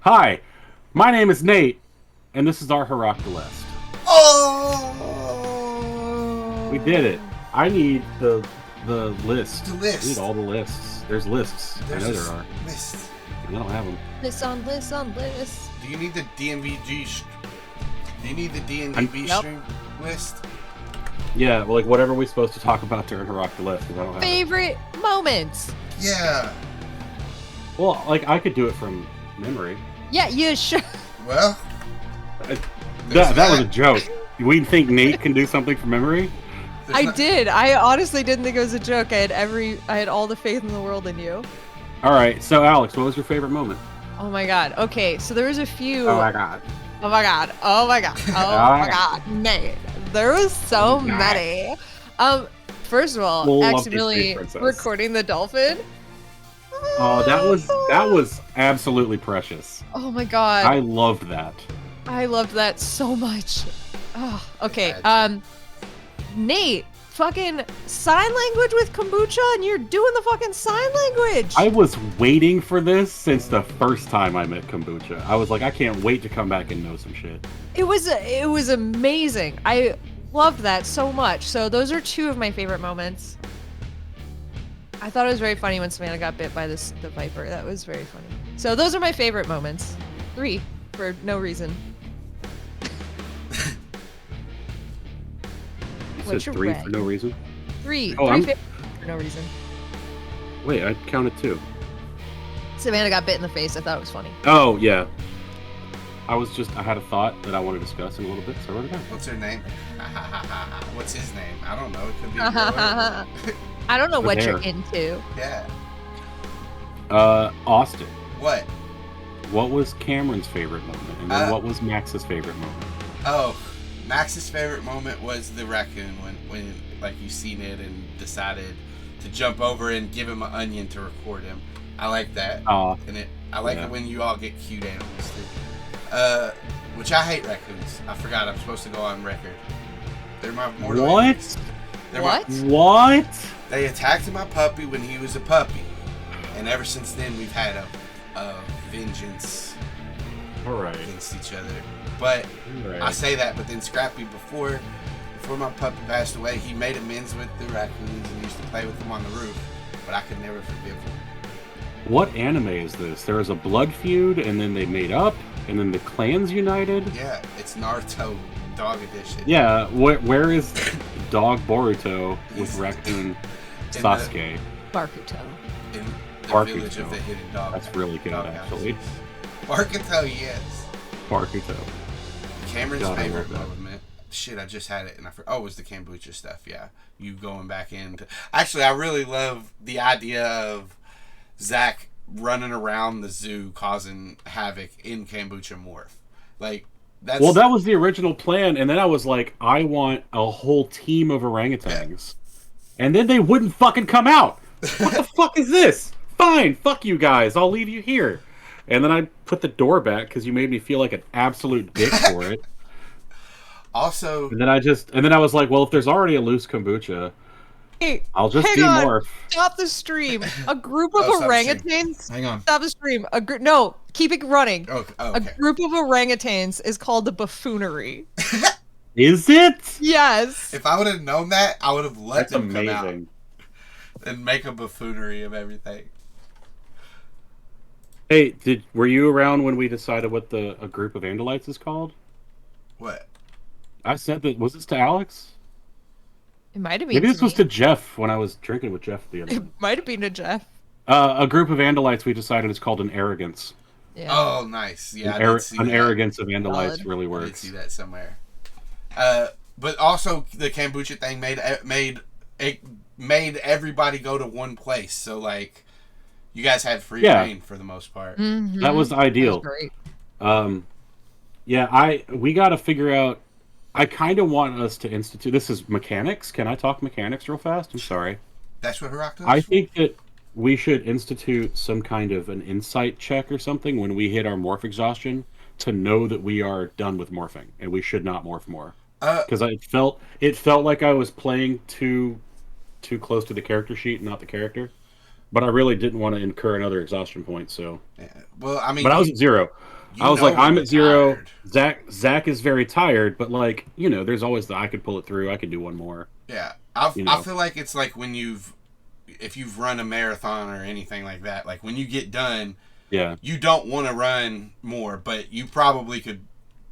Hi, my name is Nate, and this is our Hirac Delest. Oh! We did it. I need the list. The list. I need all the lists. There's lists. There's I know there are. list. I don't have them. List on list on list. Do you need the D&DB? Do you need the D&DB string list? Yeah, well, like whatever we're supposed to talk about during Hirac Delest, because I don't have it. Favorite moments. Yeah. Well, like I could do it from memory. Yeah, you sure. Well, That was a joke. We think Nate can do something from memory? I did. I honestly didn't think it was a joke. I had all the faith in the world in you. All right, so Alex, what was your favorite moment? Oh my god. Okay, so there was a few. Oh my god. Oh my god. Oh my god. Oh my god. Nate. There was so many. First of all, We'll accidentally recording the dolphin. Oh, that was absolutely precious. Oh my god. I loved that. I loved that so much. Oh, okay. Nate, fucking sign language with kombucha, and you're doing the fucking sign language. I was waiting for this since the first time I met kombucha. I was like, I can't wait to come back and know some shit. It was amazing. I loved that so much. So those are two of my favorite moments. I thought it was very funny when Savannah got bit by the viper. That was very funny. So those are my favorite moments. 3 for no reason. You said 3 for no reason? 3. Oh, 3 favorites for no reason. Wait, I counted 2. Savannah got bit in the face. I thought it was funny. Oh, yeah. I had a thought that I want to discuss in a little bit, so I wrote it down. What's her name? What's his name? I don't know. It could be. I don't know what hair. you're into. Yeah. Austin. What? What was Cameron's favorite moment? And then what was Max's favorite moment? Oh, Max's favorite moment was the raccoon when like you seen it and decided to jump over and give him an onion to record him. I like that. And I like it when you all get cute animals too. Which I hate raccoons. I forgot I'm supposed to go on record. They're my mortal enemies. What? They attacked my puppy when he was a puppy, and ever since then we've had a vengeance against each other. But I say that, but then Scrappy before my puppy passed away, he made amends with the raccoons and used to play with them on the roof. But I could never forgive him. What anime is this? There was a blood feud, and then they made up, and then the clans united? Yeah, it's Naruto Dog Edition. Yeah, where is Dog Boruto with Raccoon Sasuke? Bakuto. In the Bakuto. village of the hidden dog. That's really good, actually. Bakuto, yes. Bakuto. Cameron's favorite moment. Shit, I just had it and I forgot. Oh, it was the kombucha stuff, yeah. You going back into... Actually, I really love the idea of Zac running around the zoo causing havoc in kombucha morph. Like, that's... Well, that was the original plan, and then I was like, I want a whole team of orangutans. Yeah. And then they wouldn't fucking come out. What the fuck is this? Fine, fuck you guys. I'll leave you here. And then I put the door back because you made me feel like an absolute dick for it. Also, and then I was like, well, if there's already a loose kombucha, I'll just demorph. Stop the stream. A group of orangutans. Hang on. Stop the stream. No, keep it running. Okay. A group of orangutans is called the buffoonery. Is it? Yes. If I would have known that, I would have let them come out and make a buffoonery of everything. Hey, were you around when we decided what a group of Andalites is called? What? I said that. Was this to Alex? It might have been. Maybe this was to Jeff when I was drinking with Jeff the other day. It might have been to Jeff. A group of Andalites we decided is called an arrogance. Yeah. Oh, nice. Yeah, an arrogance of Andalites really works. I did see that somewhere. But also the kombucha thing made everybody go to one place. So like, you guys had free reign for the most part. Mm-hmm. That was ideal. That was great. We got to figure out. I kind of want us to institute. This is mechanics. Can I talk mechanics real fast? I'm sorry. That's what Hirac does? I think that we should institute some kind of an insight check or something when we hit our morph exhaustion to know that we are done with morphing and we should not morph more. Because it felt like I was playing too close to the character sheet and not the character. But I really didn't want to incur another exhaustion point, so... Yeah. Well, I mean... But I was at 0. I was like, I'm at 0. Zac is very tired, but like, there's always I could pull it through. I could do one more. Yeah, I feel like it's like when if you've run a marathon or anything like that, like when you get done, you don't want to run more, but you probably could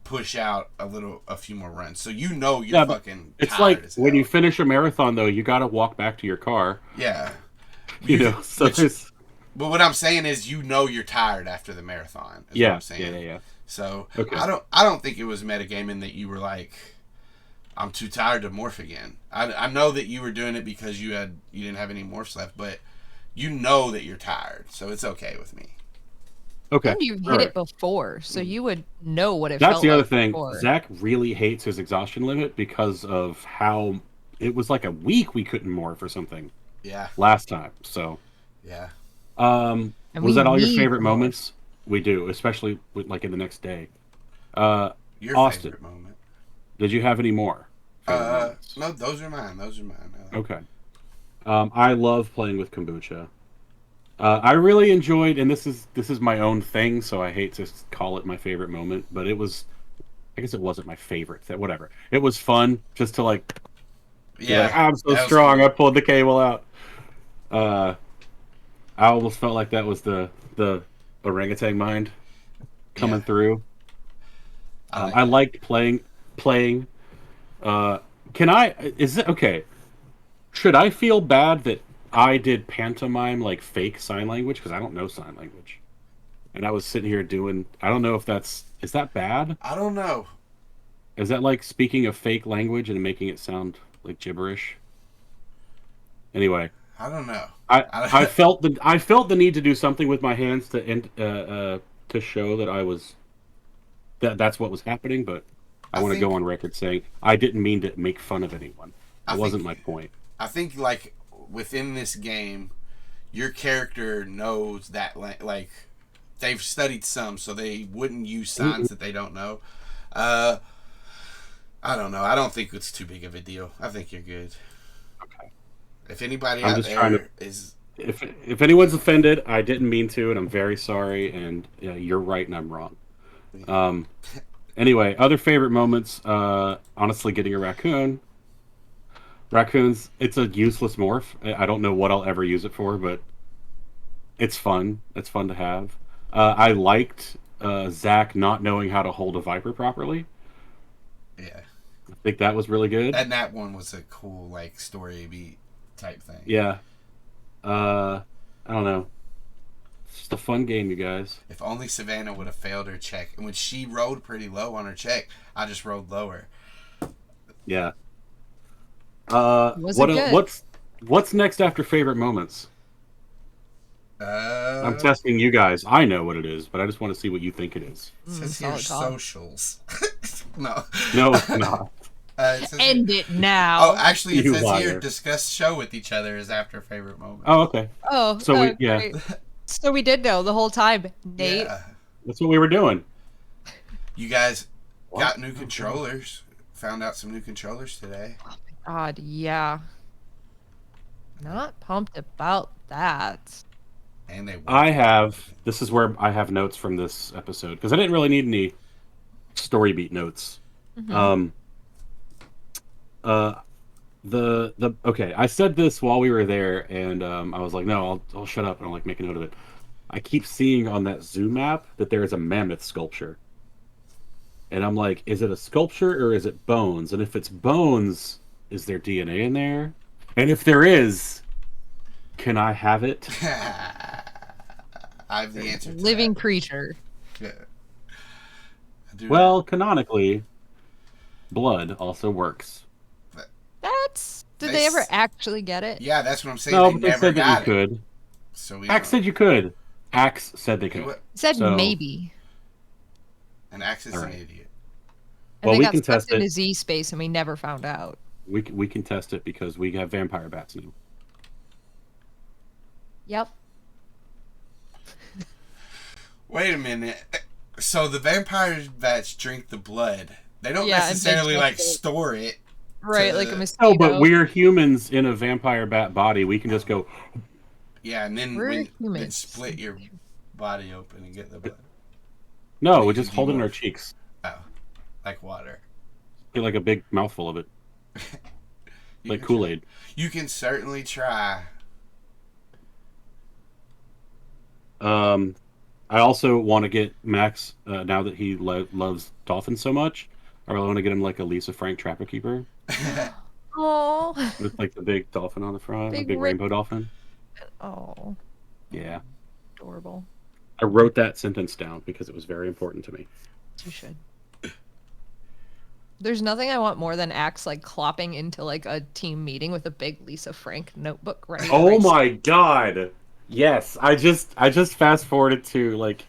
push out a few more runs. So you're fucking it's tired like as when hell. you finish a marathon though, you got to walk back to your car. Yeah. But what I'm saying is you're tired after the marathon. Is what I'm saying. Yeah. So okay. I don't think it was metagaming that you were like, I'm too tired to morph again. I know that you were doing it because you didn't have any morphs left, but you know that you're tired, so it's okay with me. Okay. And you hit it before, so you would know what it felt like. That's the other thing. Before. Zac really hates his exhaustion limit because of how it was like a week we couldn't morph or something. Yeah. Last time, so. Yeah. Was that all your favorite moments? We do, especially like in the next day. Your Austin, favorite moment. Did you have any more? No, those are mine. Okay. I love playing with kombucha. I really enjoyed, and this is my own thing, so I hate to call it my favorite moment, but I guess it wasn't my favorite. Whatever. It was fun just to like. Yeah, I'm so strong. Cool. I pulled the cable out. I almost felt like that was the orangutan mind coming through. I liked playing. Is it okay? Should I feel bad that I did pantomime like fake sign language because I don't know sign language, and I was sitting here doing? I don't know if is that bad? I don't know. Is that like speaking a fake language and making it sound like gibberish? Anyway. I don't know. I felt the need to do something with my hands to show that that's what was happening, but I want to go on record saying I didn't mean to make fun of anyone. That wasn't my point. I think like within this game, your character knows that like they've studied some, so they wouldn't use signs that they don't know. I don't know. I don't think it's too big of a deal. I think you're good. Okay. If anybody out there is... If anyone's offended, I didn't mean to, and I'm very sorry, and you're right and I'm wrong. Anyway, other favorite moments, honestly, getting a raccoon. Raccoons, it's a useless morph. I don't know what I'll ever use it for, but it's fun. It's fun to have. I liked Zac not knowing how to hold a Viper properly. Yeah. I think that was really good. And that one was a cool, like, story beat type thing. Yeah. I don't know. It's just a fun game, you guys. If only Savannah would have failed her check. And when she rolled pretty low on her check, I just rolled lower. Yeah. What's next after favorite moments? I'm testing you guys. I know what it is, but I just want to see what you think it is. It says here socials. No. No, it's not. End it now. Oh, actually, it says here discuss show with each other is after favorite moment. Oh, okay. Oh, so So we did know the whole time, Nate. Yeah. That's what we were doing. You guys got new controllers. Found out some new controllers today. Oh my god, yeah. Not pumped about that. And this is where I have notes from this episode because I didn't really need any story beat notes. Mm-hmm. Okay, I said this while we were there, and I was like, no, I'll shut up and I'll like make a note of it. I keep seeing on that Zoom map that there is a mammoth sculpture, and I'm like, is it a sculpture or is it bones? And if it's bones, is there DNA in there? And if there is, can I have it? I have the answer to living creature. Yeah. Well, canonically, blood also works. Did they ever actually get it? Yeah, that's what I'm saying. No, they but never said that you it. could. So Axe said you could. Axe said they could. Said maybe. And Axe is an idiot. And well, we can test it in Z space, and we never found out. We can test it because we have vampire bats now. Yep. Wait a minute. So the vampire bats drink the blood. They don't necessarily like store it. Right, like a mosquito. No, but we're humans in a vampire bat body. We can just go. Yeah, and then split your body open and get the blood. No, we just hold it in our cheeks. Oh, like water. Get like a big mouthful of it. Like Kool-Aid. You can certainly try. I also want to get Max, now that he loves dolphins so much, I really want to get him like a Lisa Frank Trapper Keeper. Oh. With like the big dolphin on the front, a big rainbow dolphin. Oh. Yeah. Adorable. I wrote that sentence down because it was very important to me. You should. There's nothing I want more than Axe like clopping into like a team meeting with a big Lisa Frank notebook ready. Oh my god! Yes, I just fast forwarded to like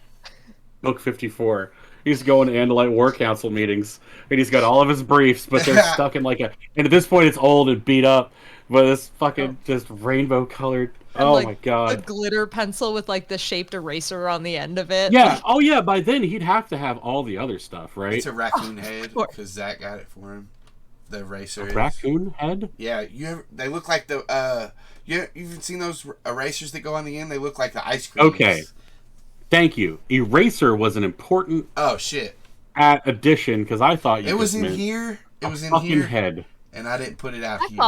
book 54. He's going to Andalite War Council meetings, and he's got all of his briefs, but they're stuck in like a. And at this point, it's old and beat up, but it's fucking just rainbow colored. And, oh my god! A glitter pencil with like the shaped eraser on the end of it. Yeah. Oh yeah. By then, he'd have to have all the other stuff, right? It's a raccoon head because Zac got it for him. The eraser. Raccoon head? Yeah. They look like the you've seen those erasers that go on the end? They look like the ice cream. Okay. Thank you. Eraser was an important. Oh shit. Addition, because I thought it was in here. It was in here. Head. And I didn't put it out here.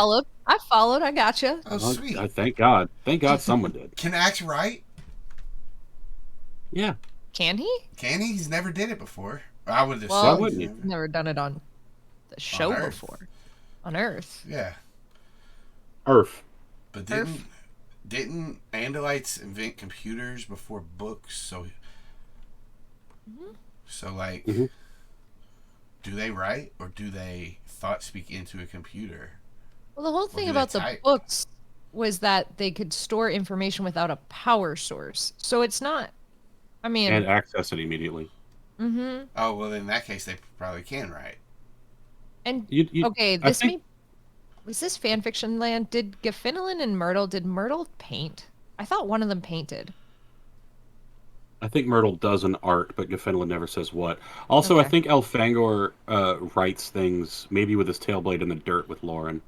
I followed. I gotcha. Oh, sweet. Thank God. Thank God someone did. Can Axe write? Yeah. Can he? Can he? He's never did it before. I would assume. Well, he's never done it on the show before. On Earth. Yeah. Earth. But didn't Andalites invent computers before books? So do they write or do they thought speak into a computer? Well, the whole thing about the books was that they could store information without a power source. So it's not. I mean, and access it immediately. Mm-hmm. Oh well, in that case, they probably can write. And okay, was this fan fiction land? Did Gaffinilin and Myrtle? Did Myrtle paint? I thought one of them painted. I think Myrtle does an art, but Gaffinilin never says what. Also, okay. I think Elfangor writes things maybe with his tailblade in the dirt with Lauren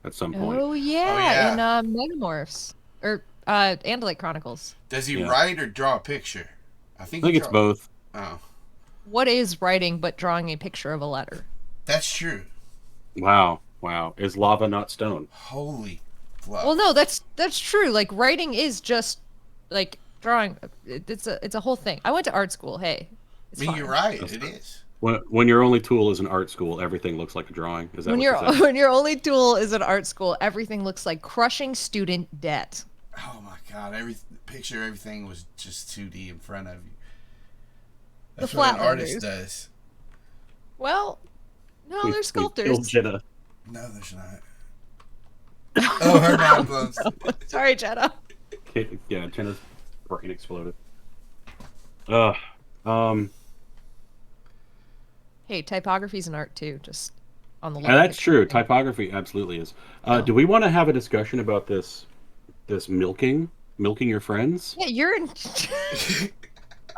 at some point. Oh yeah, in Megamorphs or Andalite Chronicles. Does he write or draw a picture? I think it's both. Oh. What is writing but drawing a picture of a letter? That's true. Wow. Is lava not stone? Holy fluff. Well, no, that's true. Like writing is just like drawing. It's a whole thing. I went to art school. Hey. You're right. It is. When your only tool is an art school, everything looks like a drawing. Is that when your only tool is an art school, everything looks like crushing student debt. Oh my god! Everything was just 2D in front of you. That's what an artist does. Well, no, they're sculptors. No, there's not. Oh, her mind blown. Sorry, Jenna. Yeah, Jenna's brain exploded. Hey, typography's an art too, just on the that's true. Typography absolutely is. Do we want to have a discussion about this milking your friends? Yeah, you're in.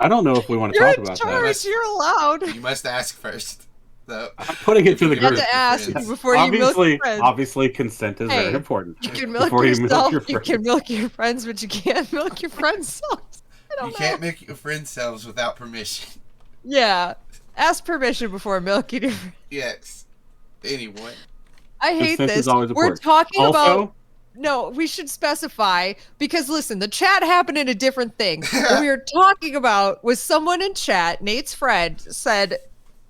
I don't know if we want to talk about that. You're allowed. You must ask first, though. I'm putting it to the group. You have to ask before you milk your friends. Obviously, consent is very important. You can milk yourself. You can milk your friends, but you can't milk your friends' selves. You can't milk your friends' selves without permission. Yeah. Ask permission before milking your friends. Yes. Anyway. I hate this. We're talking about... No, we should specify, because listen, the chat happened in a different thing. What we were talking about was someone in chat, Nate's friend, said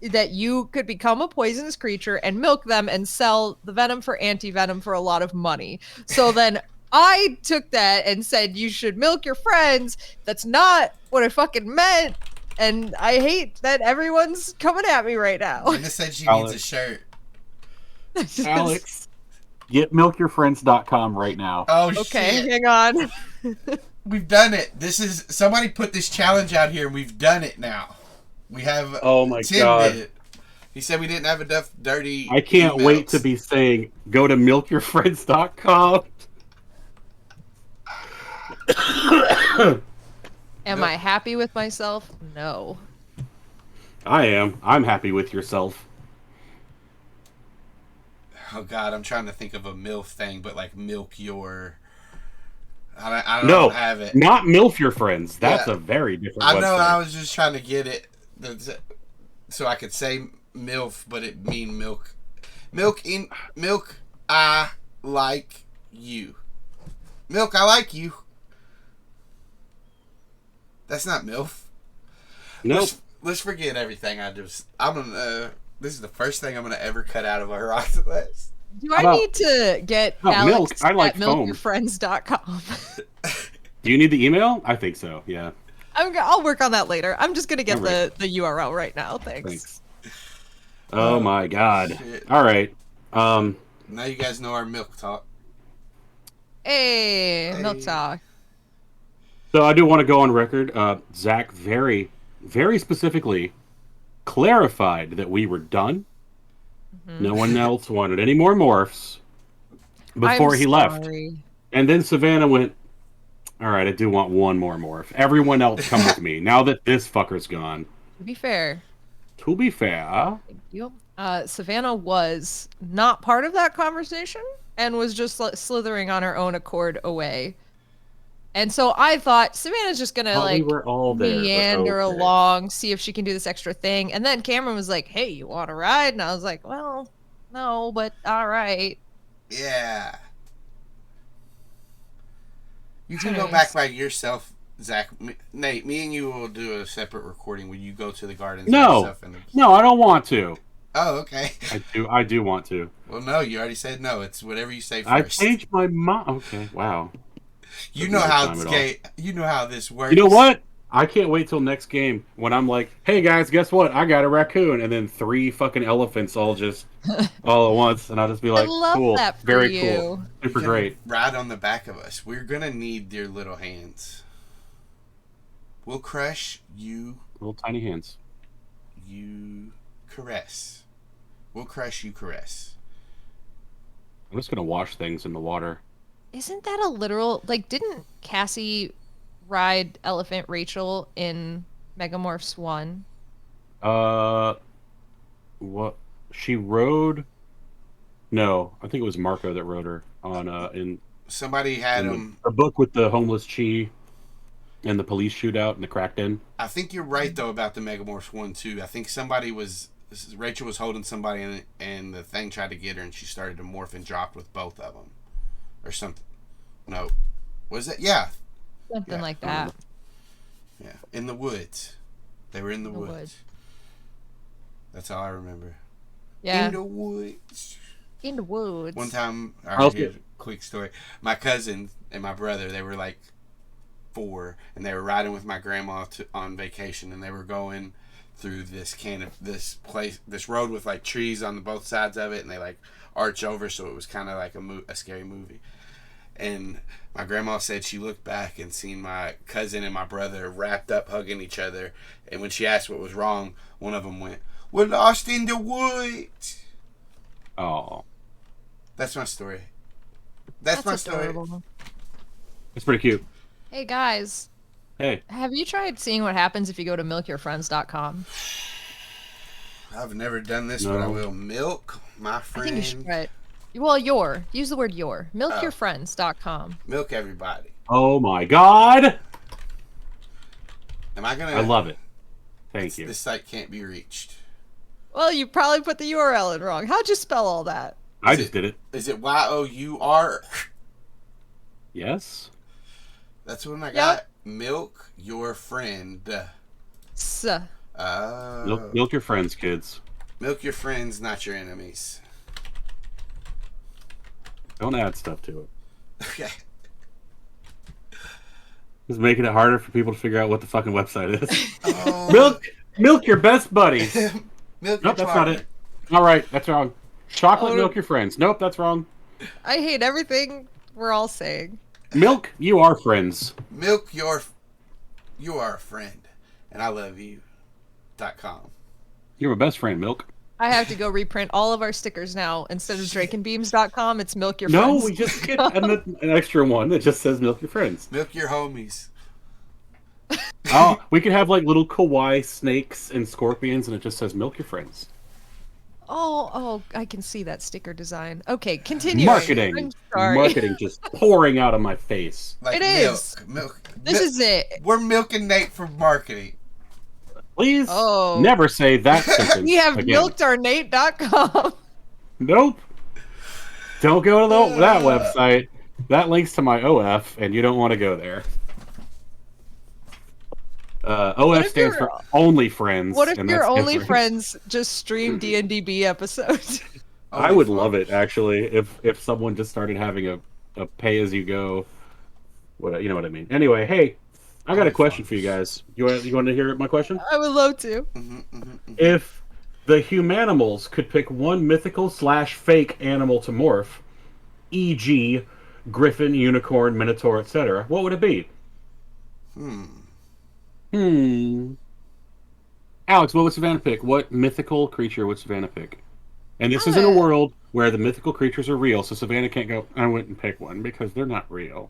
that you could become a poisonous creature and milk them and sell the venom for anti-venom for a lot of money. So then I took that and said you should milk your friends. That's not what I fucking meant. And I hate that everyone's coming at me right now. Linda said she needs a shirt. Alex. Get milkyourfriends.com right now. Oh, okay, shit. Hang on. We've done it. Somebody put this challenge out here and we've done it now. We have Oh my god. Did it. He said we didn't have enough dirty I can't emails. Wait to be saying go to milkyourfriends.com. Am I happy with myself? No. I am. I'm happy with yourself. Oh god, I'm trying to think of a MILF thing, but like milk your... I don't have it. Not MILF your friends. That's a very different website. I know, I was just trying to get it. so I could say MILF, but it mean milk. Milk, I like you. Milk, I like you. That's not MILF. Nope. Let's forget everything I just. This is the first thing I'm gonna ever cut out of our list. Do I need to get Alex milk? I like at milkyourfriends.com? Do you need the email? I think so. Yeah. I'll work on that later. I'm just gonna get the URL right now. Thanks. Oh my god. Shit. All right. Now you guys know our milk talk. Hey, milk talk. So I do want to go on record. Zac very, very specifically clarified that we were done. Mm-hmm. No one else wanted any more morphs before he left. And then Savannah went, all right, I do want one more morph. Everyone else come with me now that this fucker's gone. To be fair. Thank you. Savannah was not part of that conversation and was just slithering on her own accord away. And so I thought Savannah's just gonna we were all there, meander along, see if she can do this extra thing. And then Cameron was like, "Hey, you want to ride?" And I was like, "Well, no, but all right." Yeah. You can go back by yourself, Zac. Nate, me and you will do a separate recording when you go to the gardens. No, I don't want to. Oh, okay. I do want to. Well, no, you already said no. It's whatever you say first. I changed my mind. Okay, wow. You know how this works. You know what? I can't wait till next game when I'm like, hey guys, guess what? I got a raccoon, and then 3 fucking elephants all at once, and I'll just be like, cool, that for very you. Cool, super great. Ride on the back of us. We're gonna need their little hands. We'll crush you. Little tiny hands. You caress. We'll crush you caress. I'm just gonna wash things in the water. Isn't that a literal, didn't Cassie ride Elephant Rachel in Megamorphs 1? What? She rode? No, I think it was Marco that rode her on, in... Somebody had him... A book with the homeless Chi and the police shootout and the cracked-in. I think you're right, though, about the Megamorphs 1, too. I think Rachel was holding somebody and the thing tried to get her and she started to morph and dropped with both of them. Or something. No. Was it? Yeah. Something like that. Yeah. In the woods. They were in the woods. That's all I remember. Yeah. In the woods. In the woods. One time, here's a quick story. My cousin and my brother, they were 4, and they were riding with my grandma on vacation, and they were going through this road with trees on both sides of it, and they arch over, so it was kind of like a scary movie. And my grandma said she looked back and seen my cousin and my brother wrapped up hugging each other, and when she asked what was wrong, one of them went, "We're lost in the woods." Oh, that's my story. That's my adorable. story. It's pretty cute. Hey guys. Hey. Have you tried seeing what happens if you go to milkyourfriends.com? I've never done this, but I will. Milk my friend. I think you should try it. Well, use the word your. Milkyourfriends.com. Milk everybody. Oh my god! I love it. Thank you. This site can't be reached. Well, you probably put the URL in wrong. How'd you spell all that? I just did it. Is it Y-O-U-R? Yes. That's what I got. Milk your friend. Milk your friends, kids. Milk your friends, not your enemies. Don't add stuff to it. Okay. Just making it harder for people to figure out what the fucking website is. Oh. Milk your best buddies. Nope, that's not it. All right, that's wrong. Chocolate milk your friends. Nope, that's wrong. I hate everything we're all saying. Milk, you are friends. Milk you are a friend, and I love you.com. You're my best friend, Milk. I have to go reprint all of our stickers now. Instead of draconbeams.com, it's milk your friends. No, we just get an extra one that just says milk your friends. Milk your homies. Oh, we could have little kawaii snakes and scorpions, and it just says milk your friends. Oh, I can see that sticker design. Okay, continue. Marketing. I'm sorry. Marketing just pouring out of my face. It is. Milk. This is it. We're milking Nate for marketing. Please never say that sentence We have again. milkedournate.com. Nope. Don't go to that website. That links to my OF, and you don't want to go there. OF stands for Only Friends. What if your Only Friends just stream D&DB episodes? I would love it, actually, if someone just started having a pay-as-you-go. You know what I mean. Anyway, hey, I got a question for you guys. You want to hear my question? I would love to. If the Humanimals could pick one mythical/fake animal to morph, e.g., griffin, unicorn, minotaur, etc., what would it be? Alex, what would Savannah pick? What mythical creature would Savannah pick? And this is in a world where the mythical creatures are real, so Savannah can't go, I wouldn't pick one because they're not real.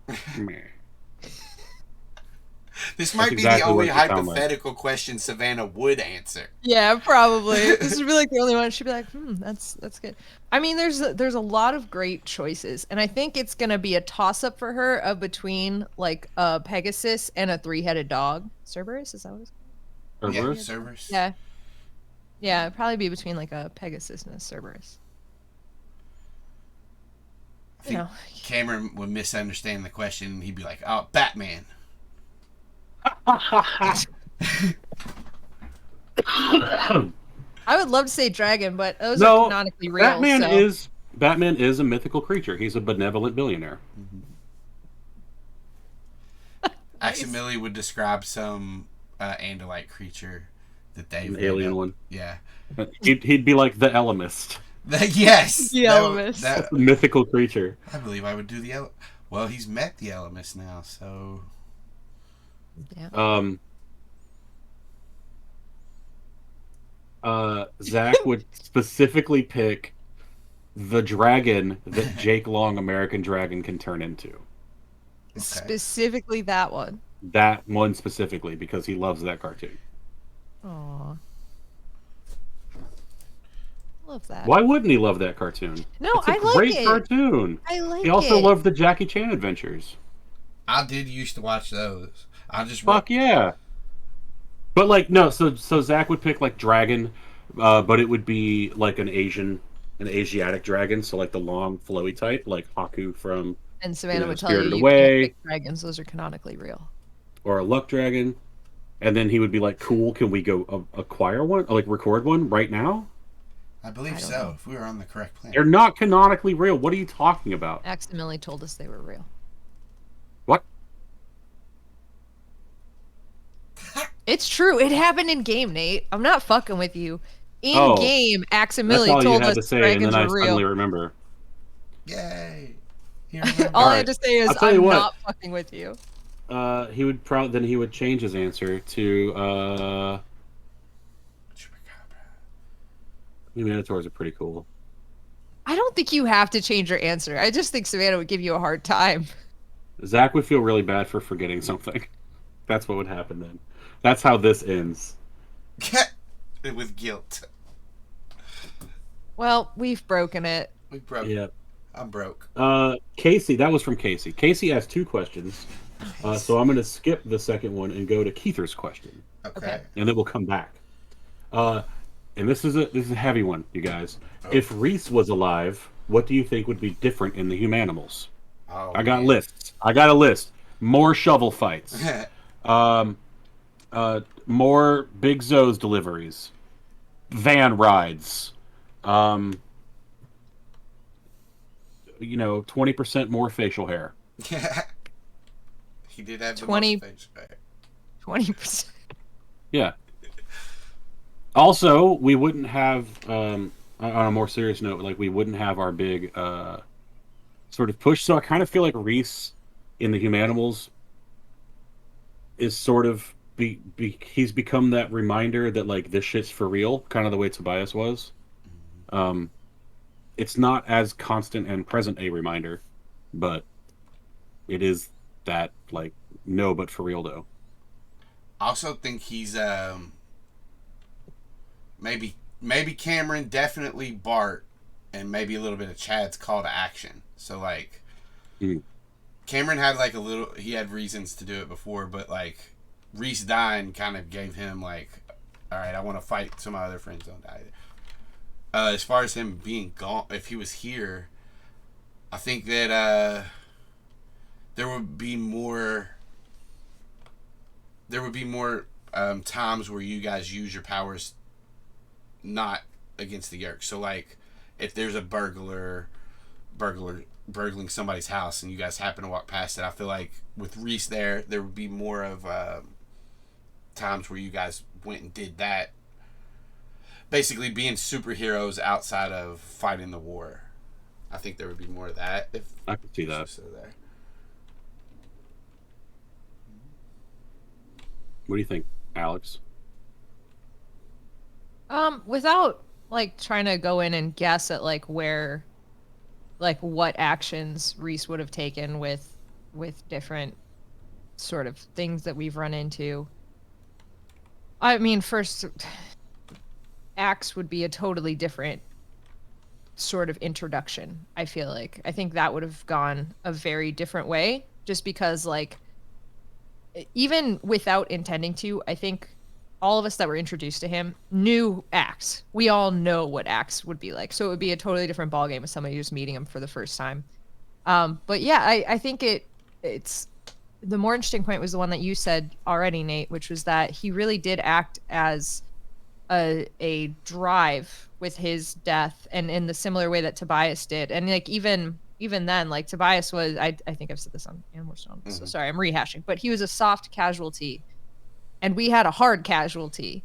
This might be the only hypothetical question Savannah would answer. Yeah, probably. This would be like the only one. She'd be like, that's good. I mean, there's a lot of great choices, and I think it's gonna be a toss-up for her of between like a Pegasus and a 3-headed dog. Cerberus, is that what it's called? Yeah, Cerberus. Yeah. Yeah, it'd probably be between like a Pegasus and a Cerberus. I think Cameron would misunderstand the question, and he'd be like, "Oh, Batman." I would love to say dragon, but those are canonically real. Batman is a mythical creature. He's a benevolent billionaire. Aximili would describe some Andalite creature that they alien one. Yeah, he'd be like the Elemist. Yes, the Elemist. That's a mythical creature. I believe I would do the Well, he's met the Elemist now, so. Yeah. Zac would specifically pick the dragon that Jake Long, American Dragon, can turn into. Okay. Specifically that one. That one specifically, because he loves that cartoon. Aww. Love that. Why wouldn't he love that cartoon? No, it's a I like great it. Cartoon. I like it. He also loved the Jackie Chan adventures. I did used to watch those. Yeah. But like no, so Zac would pick like dragon, but it would be like an Asiatic dragon, so like the long flowy type, like Haku from And Savannah would tell Spirited you Away. can't pick dragons; those are canonically real. Or a luck dragon, and then he would be like, "Cool, can we go acquire one, or like record one right now?" I believe so. If we were on the correct planet, they're not canonically real. What are you talking about? Aximili told us they were real. What? It's true. It happened in game, Nate. I'm not fucking with you. In game, Aximili told us dragons are real. I suddenly remember. Yay! All I had to say is I'm not fucking with you. He would change his answer to Minotaurs are pretty cool. I don't think you have to change your answer. I just think Savannah would give you a hard time. Zac would feel really bad for forgetting something. That's what would happen then. That's how this ends. With guilt. Well, we've broken it. We broke it. Yeah. I'm broke. Casey, that was from Casey. Casey asked 2 questions. So I'm going to skip the second one and go to Keither's question. Okay. And then we'll come back. And this is a heavy one, you guys. Oh. If Reese was alive, what do you think would be different in the Humanimals? Oh, I got lists. I got a list. More shovel fights. More Big Zoe's deliveries. Van rides. 20% more facial hair. He did have 20 facial hair. 20%. Yeah. Also, we wouldn't have, on a more serious note, like we wouldn't have our big sort of push. So I kind of feel like Reese in the Humanimals is sort of he's become that reminder that like this shit's for real, kind of the way Tobias was. It's not as constant and present a reminder, but it is that like no, but for real though. I also think he's maybe Cameron, definitely Bart, and maybe a little bit of Chad's call to action. So like Cameron had like he had reasons to do it before, but like Reese dying kind of gave him like all right, I want to fight so my other friends don't die. As far as him being gone, if he was here, I think that there would be more. There would be more times where you guys use your powers not against the Yeerk. So, like, if there's a burgling somebody's house and you guys happen to walk past it, I feel like with Reese there would be more of times where you guys went and did that. Basically being superheroes outside of fighting the war. I think there would be more of that. If I could see that. There. What do you think, Alex? Without like trying to go in and guess at like where, like what actions Reese would have taken with different sort of things that we've run into. I mean, first, Axe would be a totally different sort of introduction. I feel like I think that would have gone a very different way, just because like even without intending to, I think all of us that were introduced to him knew Axe. We all know what Axe would be like. So it would be a totally different ballgame with somebody just meeting him for the first time. But yeah, I think it's the more interesting point was the one that you said already, Nate, which was that he really did act as a drive with his death, and in the similar way that Tobias did. And like even then, like Tobias was, I think I've said this on Animorphs, so sorry, I'm rehashing, but he was a soft casualty and we had a hard casualty.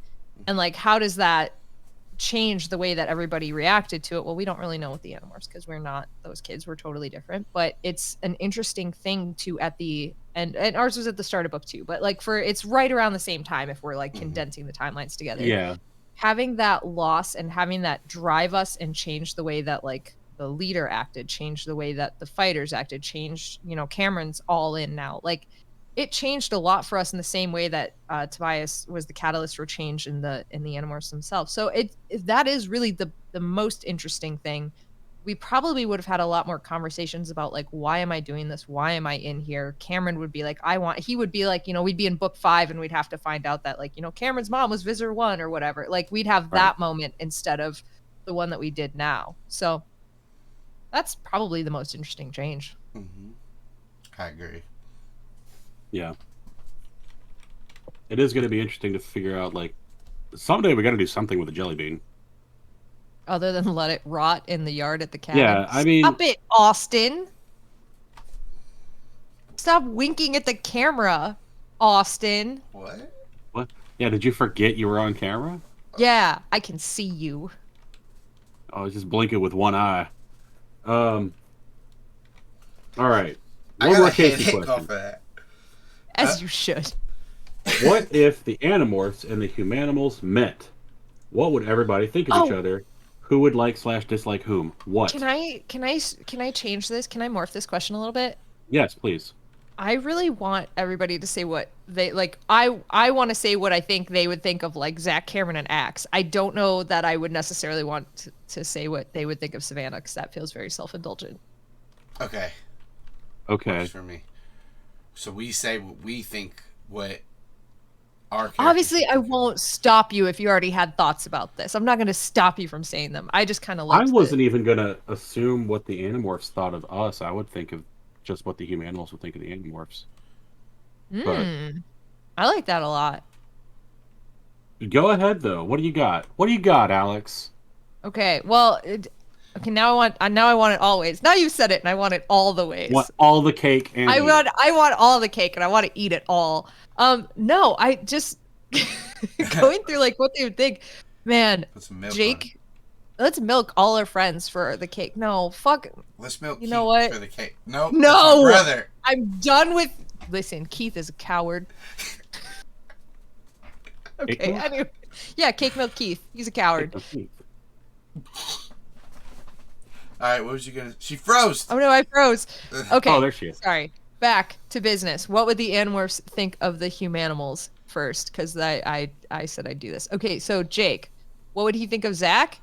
And like, how does that change the way that everybody reacted to it? Well, we don't really know with the Animorphs because we're not those kids. We're totally different. But it's an interesting thing to at the end, and ours was at the start of book 2, but like it's right around the same time if we're like condensing the timelines together. Yeah. Having that loss and having that drive us and change the way that like the leader acted, change the way that the fighters acted, change, you know, Cameron's all in now. Like it changed a lot for us in the same way that Tobias was the catalyst for change in the Animorphs themselves. So that is really the most interesting thing. We probably would have had a lot more conversations about like, why am I doing this? Why am I in here? Cameron would be like, he would be like, you know, we'd be in book 5 and we'd have to find out that like, you know, Cameron's mom was Visser 1 or whatever. Like we'd have that moment instead of the one that we did now. So that's probably the most interesting change. I agree. Yeah. It is going to be interesting to figure out, like, someday we got to do something with the jelly bean. Other than let it rot in the yard at the cabin. Yeah, I mean... Stop it, Austin! Stop winking at the camera, Austin. What? Yeah, did you forget you were on camera? Yeah, I can see you. Oh, I was just blinking with one eye. All right. One more Casey question. As you should. What if the Animorphs and the Humanimals met? What would everybody think of each other? Who would like/dislike whom? What? Can I change this? Can I morph this question a little bit? Yes, please. I really want everybody to say what they like. I want to say what I think they would think of like Zac, Cameron, and Axe. I don't know that I would necessarily want to say what they would think of Savannah, because that feels very self-indulgent. Okay. Okay. For me. So we say what we think. What our obviously I won't stop you if you already had thoughts about this. I'm not going to stop you from saying them. I just kind of I wasn't even going to assume what the Animorphs thought of us. I would think of just what the Humanimals would think of the Animorphs. I like that a lot. Go ahead, though. What do you got? What do you got, Alex? Okay, well, okay. Now I want it always. Now you said it, and I want it all the ways. Want all the cake and I want all the cake, and I want to eat it all. No, I just going through like what they would think. Man, Jake, let's milk all our friends for the cake. No, fuck. Let's milk. You know what? For the cake. No, no, brother. I'm done with. Listen, Keith is a coward. Okay. Anyway, yeah, cake milk Keith. He's a coward. All right, what was you gonna? She froze. Oh no, I froze. Okay. Oh, there she is. Sorry. Back to business. What would the Animorphs think of the Humanimals first? Because I said I'd do this. Okay, so Jake, what would he think of Zac?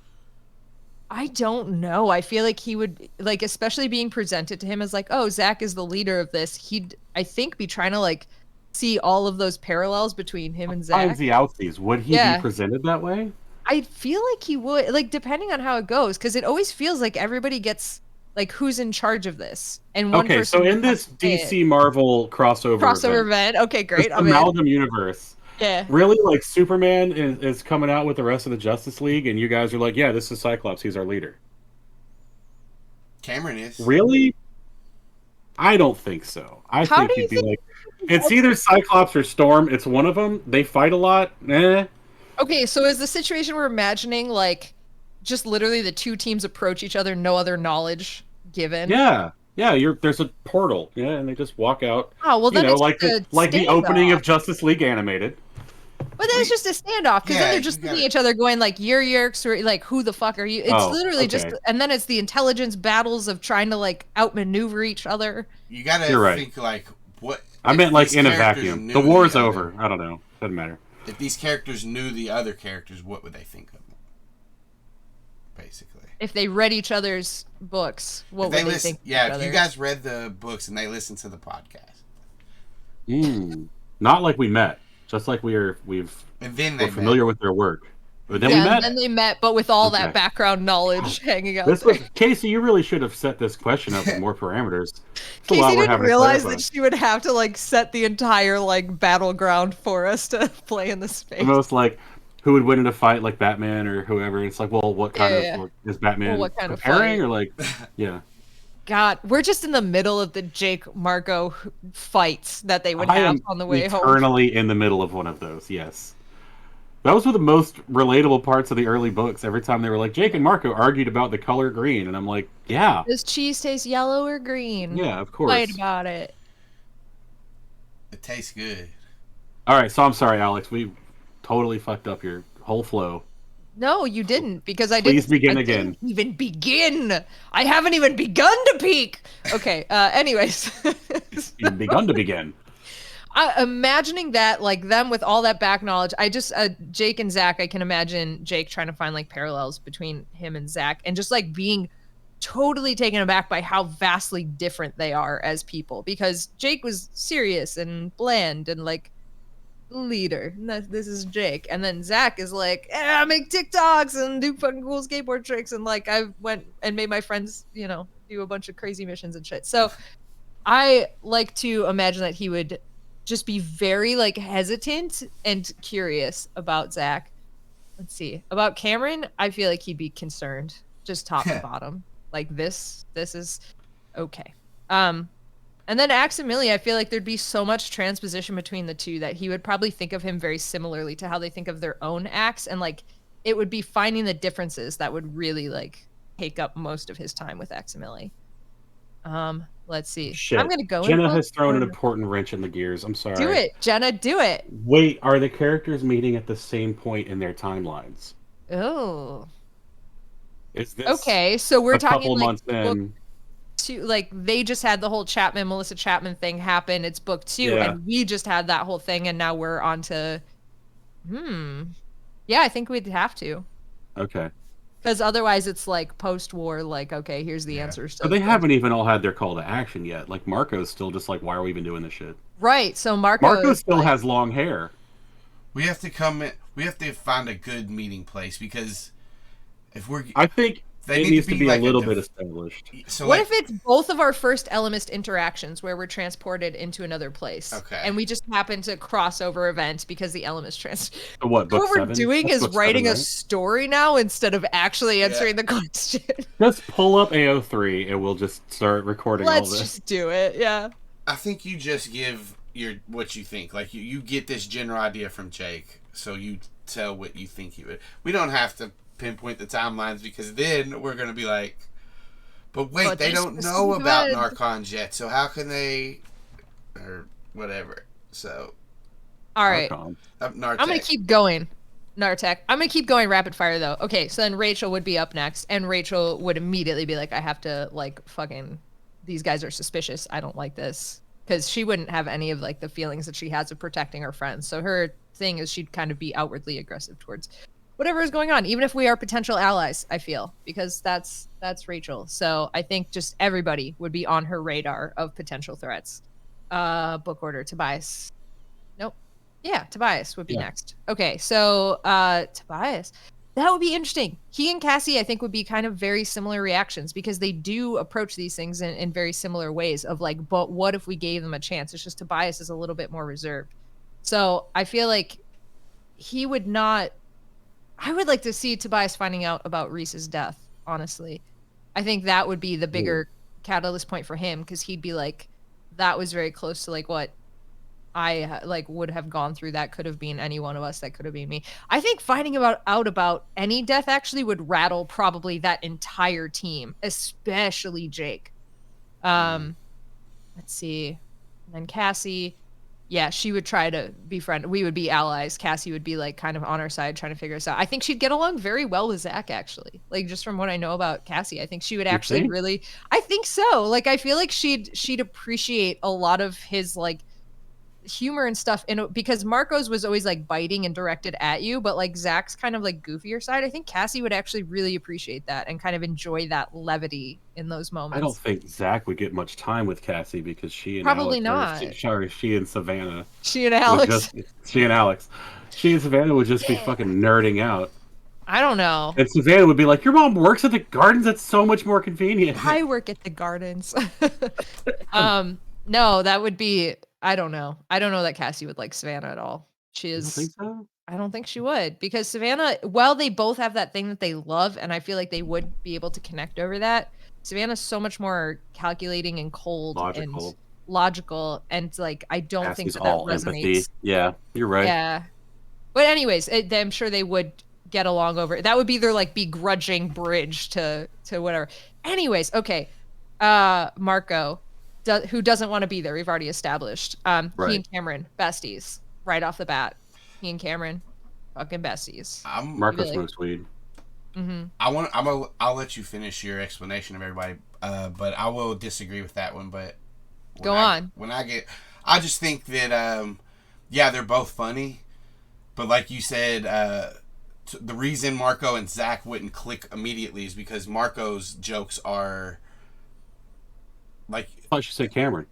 I don't know. I feel like he would, like, especially being presented to him as like, oh, Zac is the leader of this. He'd, I think, be trying to like see all of those parallels between him and Zac. Finds the outsies. Would he be presented that way? I feel like he would, like, depending on how it goes, because it always feels like everybody gets, like, who's in charge of this, and one person. So in this DC Marvel crossover event, okay, great, this amalgam universe, yeah, really, like, Superman is coming out with the rest of the Justice League, and you guys are like, yeah, this is Cyclops, he's our leader. Cameron is. Really? I don't think so. I think he'd be like, it's either Cyclops or Storm. It's one of them. They fight a lot. Okay, so is the situation we're imagining, like, just literally the two teams approach each other, no other knowledge given? Yeah. There's a portal, and they just walk out. Oh, well, then it's like the opening of Justice League Animated. But then it's just a standoff, because then they're just looking at each other going, like, you're Yeerks, or, like, who the fuck are you? It's literally just, and then it's the intelligence battles of trying to, like, outmaneuver each other. You gotta think, like, what... I meant, like, in a vacuum. The war's over. I don't know. Doesn't matter. If these characters knew the other characters, what would they think of them? Basically. If they read each other's books, what would they think of each other? If you guys read the books and they listened to the podcast. Not like we met. Just like we're familiar with their work. But then we met. And then they met, but with all that background knowledge hanging out there. Casey, you really should have set this question up with more parameters. Casey didn't realize that she would have to, like, set the entire, like, battleground for us to play in the space. Almost like, who would win in a fight, like Batman or whoever. It's like, well, what kind of is Batman what kind comparing? Of or like, yeah. God, we're just in the middle of the Jake Marco fights that they would have on the way home. Eternally in the middle of one of those, yes. Those were the most relatable parts of the early books. Every time they were like, Jake and Marco argued about the color green, and I'm like, yeah. Does cheese taste yellow or green? Yeah, of course. Fight about it. It tastes good. All right, so I'm sorry, Alex. We totally fucked up your whole flow. No, you didn't, because I Please begin again. Didn't even begin. I haven't even begun to peak. Okay. Anyways, you've begun to begin. Imagining that, like, them with all that back knowledge, I just Jake and Zac. I can imagine Jake trying to find, like, parallels between him and Zac, and just, like, being totally taken aback by how vastly different they are as people. Because Jake was serious and bland and, like, leader. This is Jake, and then Zac is like, I make TikToks and do fucking cool skateboard tricks, and, like, I went and made my friends, do a bunch of crazy missions and shit. So I like to imagine that he would just be very, like, hesitant and curious about Zac. Let's see. About Cameron, I feel like he'd be concerned, just top to bottom. Like, this is okay. And then Aximili, I feel like there'd be so much transposition between the two that he would probably think of him very similarly to how they think of their own acts, and, like, it would be finding the differences that would really, like, take up most of his time with Aximili. Let's see. Shit. I'm gonna go. Jenna has thrown an important wrench in the gears. I'm sorry. Do it, Jenna. Do it. Wait, are the characters meeting at the same point in their timelines? Oh. Is this okay? So we're talking couple months in. Like, they just had the whole Melissa Chapman thing happen. It's book 2, and we just had that whole thing, and now we're on to. Yeah, I think we'd have to. Okay. Because otherwise, it's like post-war. Like, okay, here's the answers. But they haven't even all had their call to action yet. Like, Marco's still just like, why are we even doing this shit? Right. So Marco still has long hair. We have to we have to find a good meeting place, because I think it needs to be like a little bit established. So what if it's both of our first Elemist interactions where we're transported into another place? Okay. And we just happen to cross over events because the Elemist So what we're doing is writing a story now instead of actually answering the question. Let's pull up AO3 and we'll just start recording all this. Let's just do it, yeah. I think you just give what you think. Like, you get this general idea from Jake, so you tell what you think he would. We don't have to pinpoint the timelines, because then we're going to be like, but wait, they don't know about Narcons yet, so how can they, or whatever. So all right, I'm going to keep going. Nartech. I'm going to keep going rapid fire, though. Okay, so then Rachel would be up next, and Rachel would immediately be like, I have to, like, fucking, these guys are suspicious, I don't like this. Because she wouldn't have any of, like, the feelings that she has of protecting her friends. So her thing is she'd kind of be outwardly aggressive towards whatever is going on, even if we are potential allies, I feel, because that's Rachel. So I think just everybody would be on her radar of potential threats. Book order, Tobias. Nope. Yeah, Tobias would be next. Okay, so Tobias. That would be interesting. He and Cassie, I think, would be kind of very similar reactions because they do approach these things in very similar ways of like, but what if we gave them a chance? It's just Tobias is a little bit more reserved. So I feel like he would not. I would like to see Tobias finding out about Reese's death, honestly. I think that would be the bigger catalyst point for him because he'd be like, that was very close to like what I like would have gone through. That could have been any one of us. That could have been me. I think finding out about any death actually would rattle probably that entire team, especially Jake. Let's see. And then Cassie, yeah, she would try to befriend. We would be allies. Cassie would be like kind of on our side trying to figure us out. I think she'd get along very well with Zac actually. Like just from what I know about Cassie, I think she would actually really. I think so. Like I feel like she'd appreciate a lot of his like humor and stuff because Marco's was always like biting and directed at you, but like Zac's kind of like goofier side. I think Cassie would actually really appreciate that and kind of enjoy that levity in those moments. I don't think Zac would get much time with Cassie because she and probably Alex, not. She and Savannah. She and Alex. She and Savannah would just be fucking nerding out. I don't know. And Savannah would be like, "Your mom works at the gardens. That's so much more convenient." I work at the gardens. No, that would be. I don't know. I don't know that Cassie would like Savannah at all. She is. You don't think so? I don't think she would because Savannah, while they both have that thing that they love, and I feel like they would be able to connect over that. Savannah's so much more calculating and cold and logical, and like I don't Cassie's think that all resonates. Empathy. Yeah, you're right. Yeah, but anyways, I'm sure they would get along over it. That would be their like begrudging bridge to whatever. Anyways, okay, Marco. Who doesn't want to be there? We've already established. Right. He and Cameron, besties, right off the bat. He and Cameron, fucking besties. Marco smokes weed. Mm-hmm. I'll let you finish your explanation of everybody, but I will disagree with that one. But go on. I just think that they're both funny, but like you said, the reason Marco and Zac wouldn't click immediately is because Marco's jokes are. Like, I should say Cameron.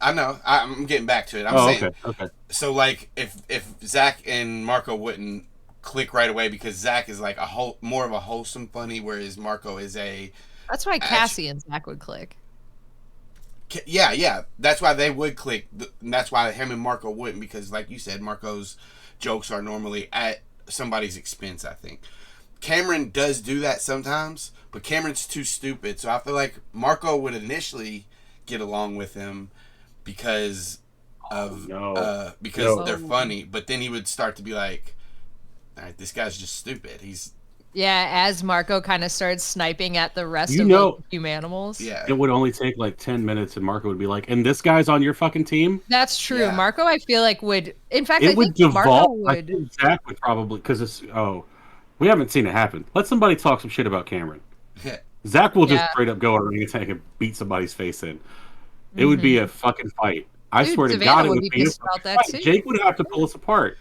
I know. I'm getting back to it. I'm saying, okay. So, like, if Zac and Marco wouldn't click right away because Zac is like more of a wholesome funny, whereas Marco is a. That's why Cassie and Zac would click. Yeah. That's why they would click. And that's why him and Marco wouldn't, because, like you said, Marco's jokes are normally at somebody's expense. I think Cameron does do that sometimes, but Cameron's too stupid. So I feel like Marco would initially get along with him because they're funny, but then he would start to be like, all right, this guy's just stupid. As Marco kind of starts sniping at the rest of like, Humanimals. Yeah, it would only take like 10 minutes, and Marco would be like, "And this guy's on your fucking team." That's true. Yeah. Marco, I feel like would. In fact, I think Marco would. I think Zac would probably because we haven't seen it happen. Let somebody talk some shit about Cameron. Zac will just straight up go orangutan and beat somebody's face in. It would be a fucking fight. I swear to God, it would be a fight. Jake would have to pull us apart.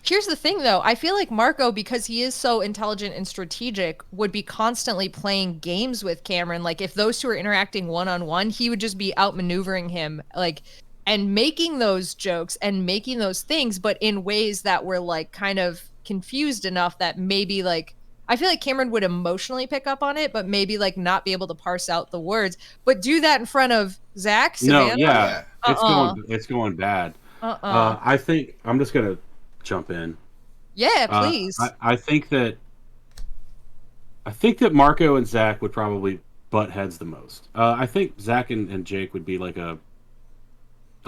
Here's the thing, though. I feel like Marco, because he is so intelligent and strategic, would be constantly playing games with Cameron. Like, if those two are interacting one-on-one, he would just be outmaneuvering him, like, and making those jokes and making those things, but in ways that were, like, kind of confused enough that maybe, like, I feel like Cameron would emotionally pick up on it, but maybe like not be able to parse out the words. But do that in front of Zac, Savannah? No, yeah, it's going bad. I think I'm just gonna jump in. Yeah, please. I think that Marco and Zac would probably butt heads the most. I think Zac and Jake would be like oh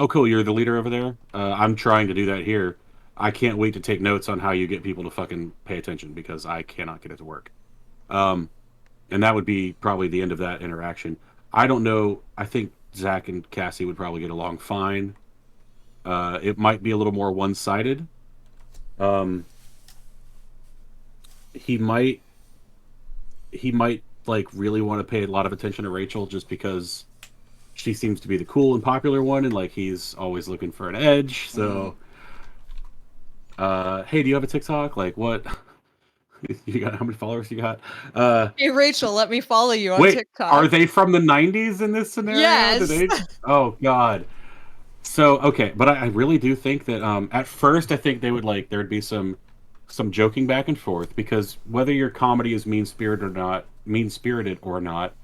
cool, you're the leader over there. I'm trying to do that here. I can't wait to take notes on how you get people to fucking pay attention because I cannot get it to work. And that would be probably the end of that interaction. I don't know. I think Zac and Cassie would probably get along fine. It might be a little more one-sided. He might like really want to pay a lot of attention to Rachel just because she seems to be the cool and popular one, and like he's always looking for an edge. So. Hey, do you have a TikTok? Like, what? You got how many followers you got? Hey, Rachel, let me follow you on wait, TikTok. Are they from the 90s in this scenario? Yes. Oh God. So okay, but I really do think that at first I think they would there'd be some joking back and forth because whether your comedy is mean spirited or not,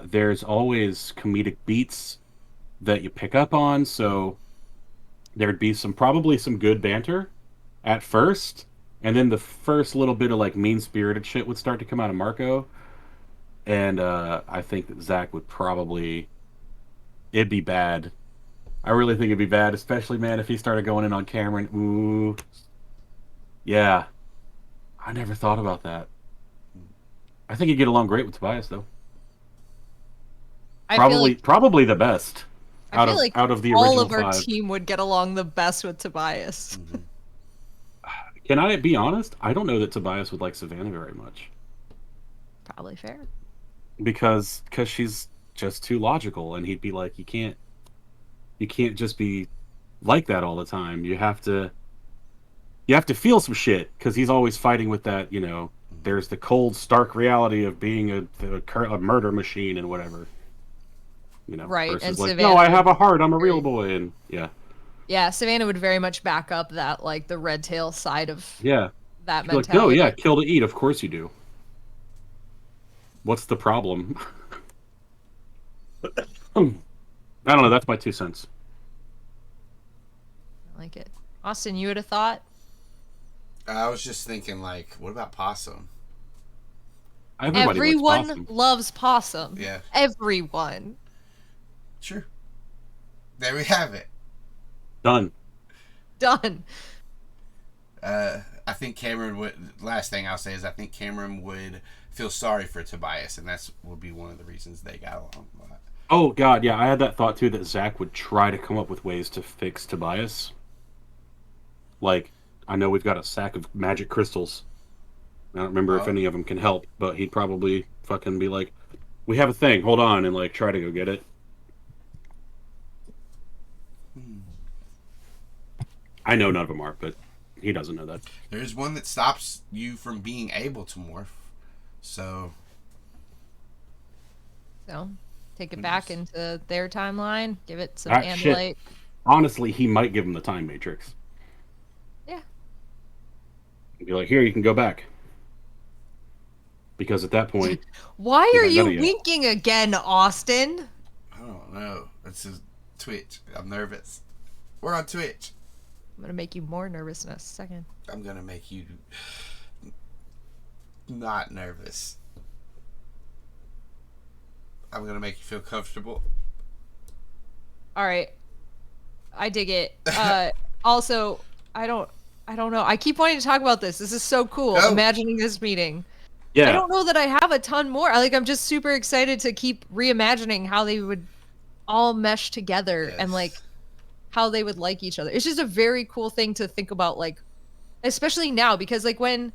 there's always comedic beats that you pick up on. So there'd be probably some good banter at first, and then the first little bit of mean spirited shit would start to come out of Marco, and I think that Zac would probably it'd be bad. I really think it'd be bad, especially man if he started going in on Cameron. Ooh, yeah. I never thought about that. I think he'd get along great with Tobias though. Probably the best out of the all original of our five. team would get along the best with Tobias. Mm-hmm. Can I be honest? I don't know that Tobias would like Savannah very much. Probably fair. Because she's just too logical, and he'd be like, you can't just be like that all the time. You have to feel some shit because he's always fighting with that. There's the cold, stark reality of being a murder machine and whatever. Right? Versus and like, Savannah no, I have a heart. I'm a real boy, and yeah. Yeah, Savannah would very much back up that the red tail side of that mentality. Like, no, yeah, kill to eat. Of course you do. What's the problem? I don't know. That's my 2 cents. I like it. Austin, you would have thought? I was just thinking, what about Possum? Everyone loves Possum. Yeah. Everyone. Sure. There we have it. Done. I think Cameron would. Last thing I'll say is I think Cameron would feel sorry for Tobias, and that's would be one of the reasons they got along a lot. Oh God, yeah, I had that thought too that Zac would try to come up with ways to fix Tobias. I know we've got a sack of magic crystals. I don't remember if any of them can help, but he'd probably fucking be like, "We have a thing. Hold on," and try to go get it. I know none of them are, but he doesn't know that. There's one that stops you from being able to morph. So take it back into their timeline. Give it some Andalite. Honestly, he might give him the time matrix. Yeah. He'd be like, "Here, you can go back." Because at that point, why are you winking again, Austin? I don't know. It's a Twitch. I'm nervous. We're on Twitch. I'm gonna make you more nervous in a second. I'm gonna make you not nervous. I'm gonna make you feel comfortable. All right, I dig it. Also, I don't know. I keep wanting to talk about this. This is so cool. Go. Imagining this meeting. Yeah. I don't know that I have a ton more. I'm just super excited to keep reimagining how they would all mesh together and how they would like each other. It's just a very cool thing to think about, especially now, because when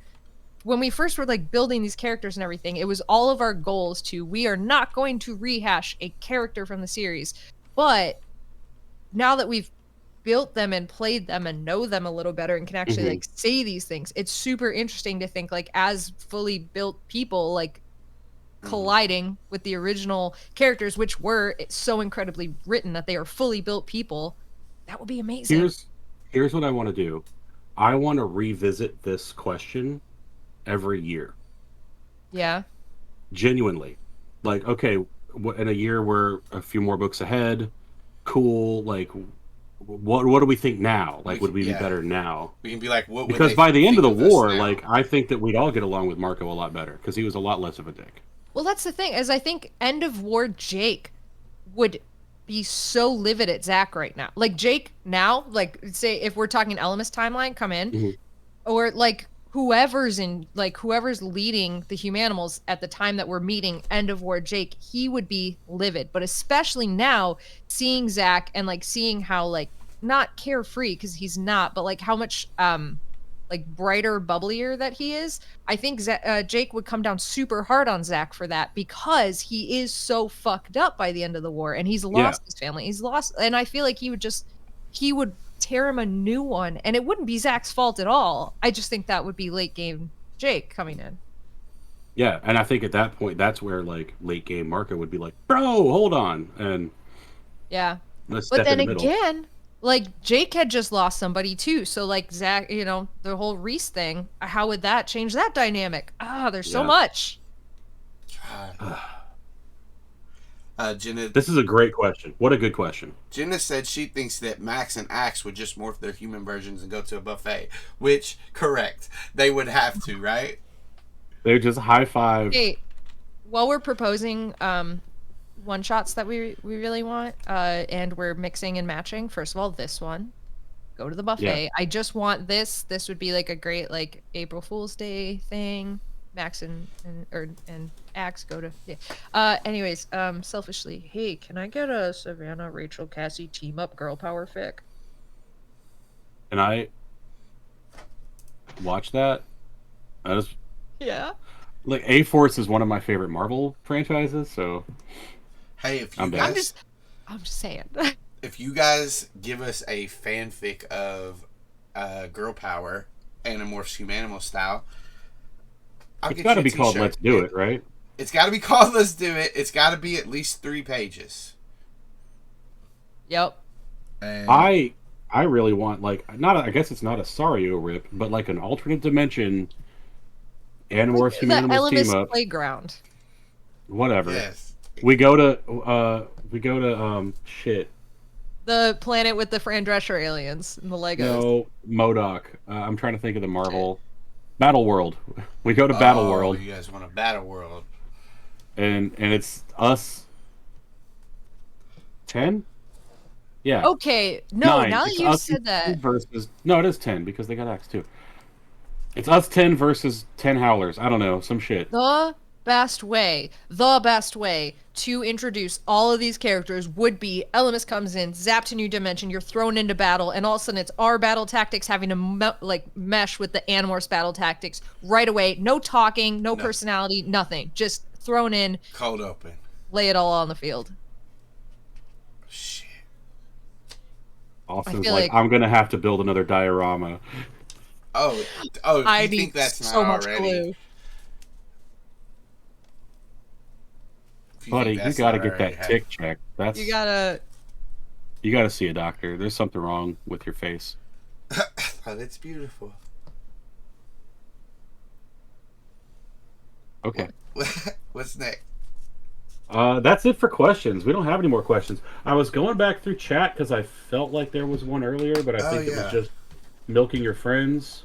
we first were building these characters and everything, it was all of our goals we are not going to rehash a character from the series. But now that we've built them and played them and know them a little better and can actually say these things, it's super interesting to think as fully built people colliding with the original characters, which were so incredibly written that they are fully built people. That would be amazing. Here's what I want to do. I want to revisit this question every year. Yeah. Genuinely. Okay, in a year we're a few more books ahead. Cool. What do we think now? Would we be better now? We can be like, what? Because by the end of the war, I think that we'd all get along with Marco a lot better because he was a lot less of a dick. Well, that's the thing, is I think end of war Jake would be so livid at Zac right now. Jake now, say if we're talking Elemis timeline, come in, or whoever's leading the Humanimals at the time that we're meeting end of war Jake, he would be livid. But especially now, seeing Zac and seeing how not carefree because he's not, but how much brighter, bubblier that he is, I think Jake would come down super hard on Zac for that because he is so fucked up by the end of the war and he's lost his family. He's lost, and I feel like he would tear him a new one, and it wouldn't be Zac's fault at all. I just think that would be late game Jake coming in. Yeah, and I think at that point, that's where late game Marco would be like, "Bro, hold on," and yeah, But then again, like Jake had just lost somebody too. So like Zac, you know, the whole Reese thing, how would that change that dynamic? There's so much. Jenna, this is a great question. What a good question. Jenna said she thinks that Max and Axe would just morph their human versions and go to a buffet, which, correct. They would have to, right? They would just high five. Hey, while we're proposing one shots that we really want, and we're mixing and matching, first of all, this one, go to the buffet. Yeah. I just want this. This would be like a great like April Fool's Day thing. Max and Axe go to anyways, selfishly, hey, can I get a Savannah, Rachel, Cassie team up girl power fic? Can I watch that? Yeah. Like A-Force is one of my favorite Marvel franchises, so hey, if you guys, I'm just saying. If you guys give us a fanfic of girl power, Animorphs, Humanimals style, it's got to be called Let's Do It, right? It's got to be called Let's Do It. It's got to be at least 3 pages. Yep. And I really want I guess it's not a Sario rip, but like an alternate dimension Animorphs, Humanimals team up. Playground. Whatever. Yes. We go to shit. The planet with the Fran Drescher aliens and the Legos. No, MODOK. I'm trying to think of the Marvel. Battle World. We go to Battle World. You guys want a Battle World. And it's us 10? Yeah. Okay. No, 9. now that you said that. No, it is 10 because they got X too. It's us 10 versus 10 Howlers. I don't know, some shit. The best way to introduce all of these characters would be Elemis comes in, zapped to new dimension, you're thrown into battle, and all of a sudden it's our battle tactics having to mesh with the Animorphs battle tactics right away. No talking, no personality, nothing. Just thrown in. Cold open. Lay it all on the field. Shit. Austin's like, I'm going to have to build another diorama. Oh, I think that's so not much already? glue. Buddy, you gotta get that tick checked. You gotta see a doctor. There's something wrong with your face. Oh, that's beautiful. Okay. What's next? That's it for questions. We don't have any more questions. I was going back through chat because I felt like there was one earlier, but I think it was just milking your friends.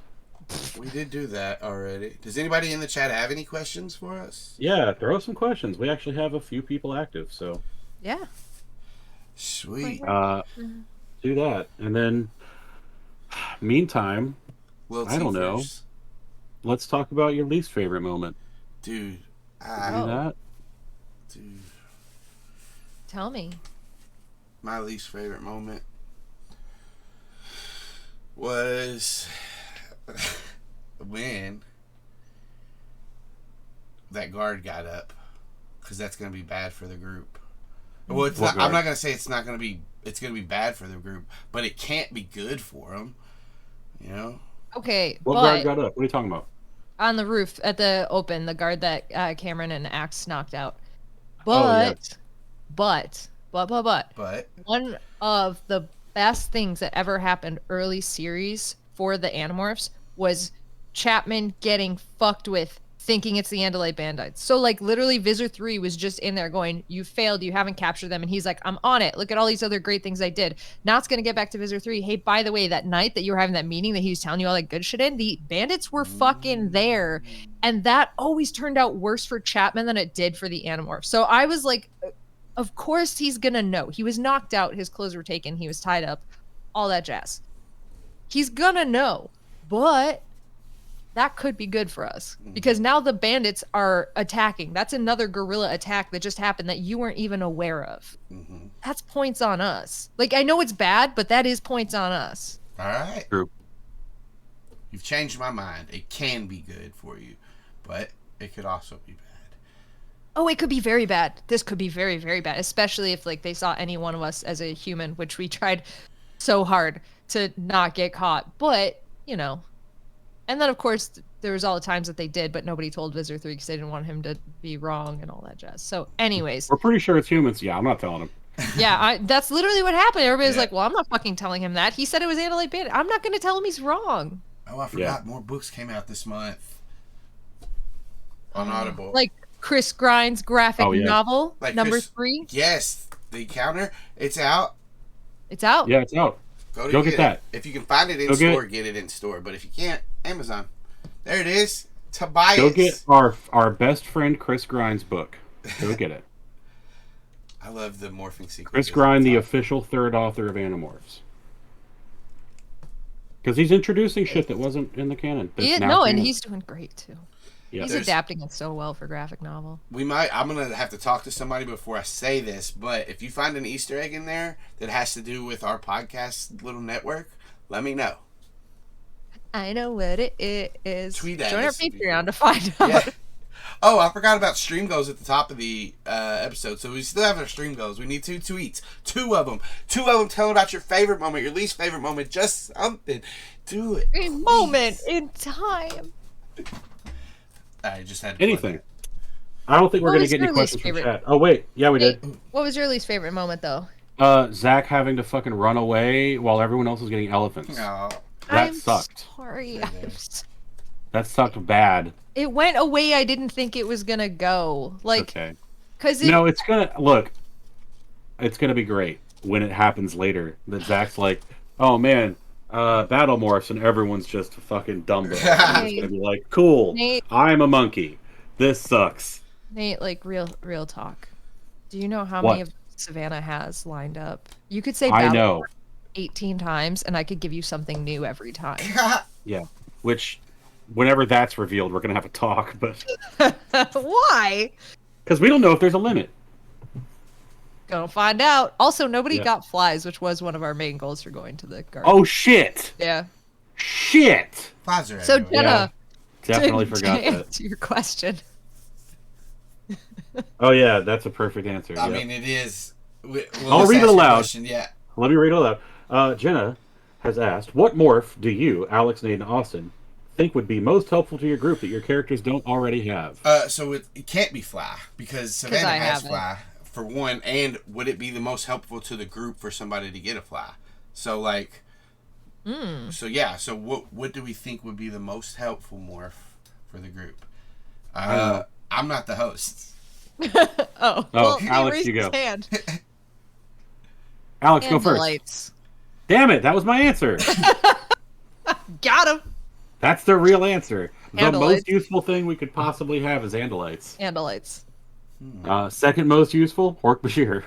We did do that already. Does anybody in the chat have any questions for us? Yeah, throw some questions. We actually have a few people active, so yeah. Sweet. Do that, and then meantime, I don't know. Let's talk about your least favorite moment, dude. Dude, tell me. My least favorite moment was when that guard got up, because that's going to be bad for the group. Well, it's not, I'm not going to say it's not going to be. It's going to be bad for the group, but it can't be good for them. You know. Okay. What guard got up? What are you talking about? On the roof at the open, the guard that Cameron and Axe knocked out. But one of the best things that ever happened early series for the Animorphs was Chapman getting fucked with, thinking it's the Andalite Bandites. So like literally Visser 3 was just in there going, you failed, you haven't captured them, and he's like, I'm on it, look at all these other great things I did. Now it's gonna get back to Visser 3. Hey, by the way, that night that you were having that meeting that he was telling you all that good shit in, the bandits were fucking there, and that always turned out worse for Chapman than it did for the Animorphs. So I was like, of course he's gonna know. He was knocked out, his clothes were taken, he was tied up, all that jazz. He's gonna know. But that could be good for us, because now the bandits are attacking. That's another guerrilla attack that just happened that you weren't even aware of. Mm-hmm. That's points on us. Like, I know it's bad, but that is points on us. All right. True. You've changed my mind. It can be good for you, but it could also be bad. Oh, it could be very bad. This could be very, very bad, especially if like they saw any one of us as a human, which we tried so hard to not get caught. But, you know. And then, of course, there was all the times that they did, but nobody told Visser 3 because they didn't want him to be wrong and all that jazz. So, anyways. We're pretty sure it's humans. Yeah, I'm not telling him. Yeah, that's literally what happened. Everybody's like, well, I'm not fucking telling him that. He said it was Andalite Bandit. I'm not going to tell him he's wrong. Oh, I forgot. More books came out this month on Audible. Like Chris Grind's graphic novel, like number 3. Yes, The Encounter. It's out. It's out? Yeah, it's out. Go get that. If you can find it in store, get it in store. But if you can't, Amazon. There it is. Tobias. Go get our best friend Chris Grind's book. Go get it. I love the morphing sequence. Chris Grind, the official 3rd author of Animorphs. Because he's introducing shit that wasn't in the canon. And he's doing great too. Yeah. He's adapting it so well for graphic novel. I'm going to have to talk to somebody before I say this, but if you find an Easter egg in there that has to do with our podcast little network, let me know. I know what it is. Tweet Join our Patreon to find out. Yeah. Oh, I forgot about stream goals at the top of the episode. So we still have our stream goals. We need 2 tweets. 2 of them. 2 of them. Tell about your favorite moment, your least favorite moment. Just something. Do it. A moment in time. I just had anything. I don't think we're going to get any questions from chat. Oh, wait. Yeah, we did. What was your least favorite moment, though? Zac having to fucking run away while everyone else was getting elephants. Oh. That sucked. Sorry. That sucked bad. It went away. I didn't think it was gonna go. Because it's gonna look. It's gonna be great when it happens later. That Zac's like, oh man, battle morphs, and everyone's just fucking Dumbo. It's gonna be like, cool. Nate, I'm a monkey. This sucks. Nate, like real talk. Do you know how many of Savannah has lined up? You could say battle know 18 times, and I could give you something new every time. Yeah, which. Whenever that's revealed, we're going to have a talk, but... Why? Because we don't know if there's a limit. Gonna find out. Also, nobody got flies, which was one of our main goals for going to the garden. Oh, shit! Yeah. Shit! Flies are so, Jenna... definitely forgot that. To answer your question. Oh, yeah, that's a perfect answer. I mean, it is... I'll read it aloud. Question, yeah. Let me read it aloud. Jenna has asked, what morph do you, Alex, Nate, and Austin... think would be most helpful to your group that your characters don't already have? So it can't be Fly, because Savannah has Fly, for one, and would it be the most helpful to the group for somebody to get a Fly? So, like... So what do we think would be the most helpful morph for the group? I'm not the host. Well, Alex, you go. Hand. Alex, go first. Damn it, that was my answer. Got him. That's the real answer. The Andalites. most useful thing we could possibly have is Andalites. Andalites. Second most useful, Hork Bashir.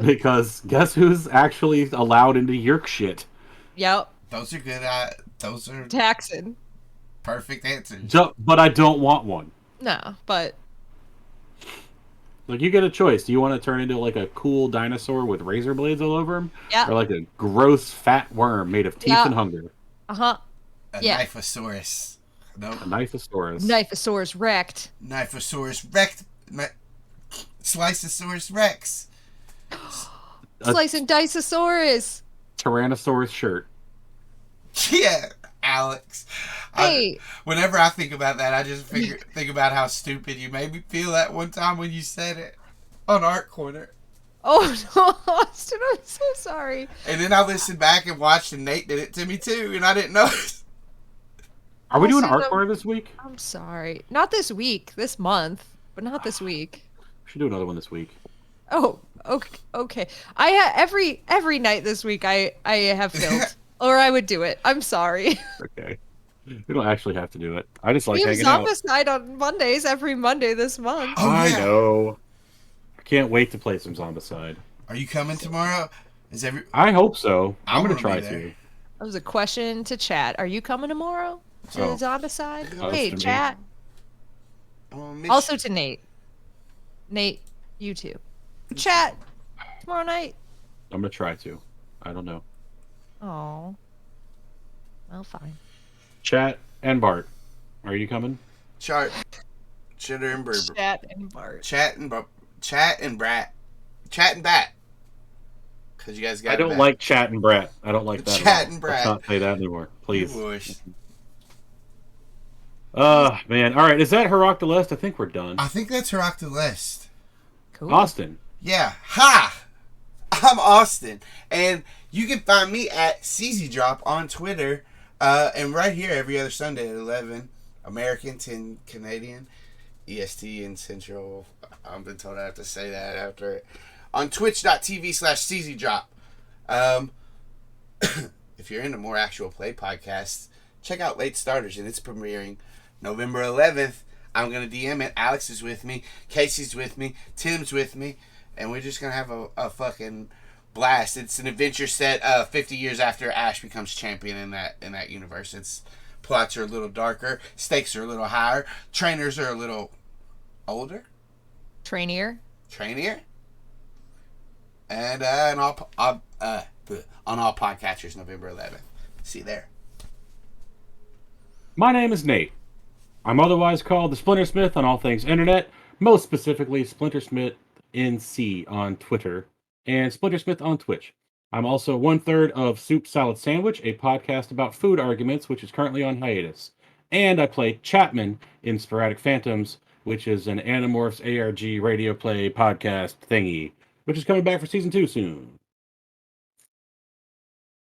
Because guess who's actually allowed into Yeerk shit? Yep. Those are good. Those are Taxon. Perfect answers. But I don't want one. No, but... Like, you get a choice. Do you want to turn into, like, a cool dinosaur with razor blades all over him? Yeah. Or, like, a gross, fat worm made of teeth and hunger? Uh-huh. A Knifeosaurus. No. A Knifeosaurus. Knifeosaurus wrecked. Knifeosaurus wrecked. Sliceosaurus Rex. Slice and Diceosaurus. Tyrannosaurus shirt. Yeah, Alex. Hey. Whenever I think about that, I just think about how stupid you made me feel that one time when you said it on Art Corner. Oh, no, Austin, I'm so sorry. And then I listened back and watched, and Nate did it to me, too, and I didn't know. Are we doing Art Corner this week? I'm sorry. Not this week. This month. But not this week. We should do another one this week. Oh, okay. Every night this week I have filmed. Or I would do it. I'm sorry. Okay. We don't actually have to do it. I just like we have hanging out. Zombicide on Mondays, every Monday this month. Oh, I know. I can't wait to play some Zombicide. Are you coming tomorrow? I hope so. I'm going to try to. That was a question to chat. Are you coming tomorrow to Zombicide? Hey, to chat. Also to Nate. Nate, you too. Chat tomorrow night. I'm going to try to. I don't know. Oh. Well, fine. Chat and Bart. Are you coming? Chitter and Berber. Chat and Bart. Chat and Brat. Chat and Bat. Because you guys got I don't like Chat and Brat. I don't like that. Chat and Brat. I can't say that anymore. Please. Wish. Man. All right. Is that Hirac Delest? I think we're done. I think that's Hirac Delest. Cool. Austin, Yeah. Ha! I'm Austin. And you can find me at CZ Drop on Twitter. And right here every other Sunday at 11. American, 10 Canadian. EST in Central. I've been told I have to say that after it. On twitch.tv/CZDrop. If you're into more actual play podcasts, check out Late Starters, and it's premiering November 11th. I'm going to DM it. Alex is with me. Casey's with me. Tim's with me. And we're just going to have a fucking blast. It's an adventure set 50 years after Ash becomes champion in that universe. Its plots are a little darker. Stakes are a little higher. Trainers are a little older. Trainier. And on all podcatchers, November 11th. See you there. My name is Nate. I'm otherwise called the Splinter Smith on all things internet, most specifically Splinter Smith NC on Twitter and Splinter Smith on Twitch. I'm also 1/3 of Soup Salad Sandwich, a podcast about food arguments, which is currently on hiatus. And I play Chapman in Sporadic Phantoms, which is an Animorphs ARG radio play podcast thingy, which is coming back for season 2 soon.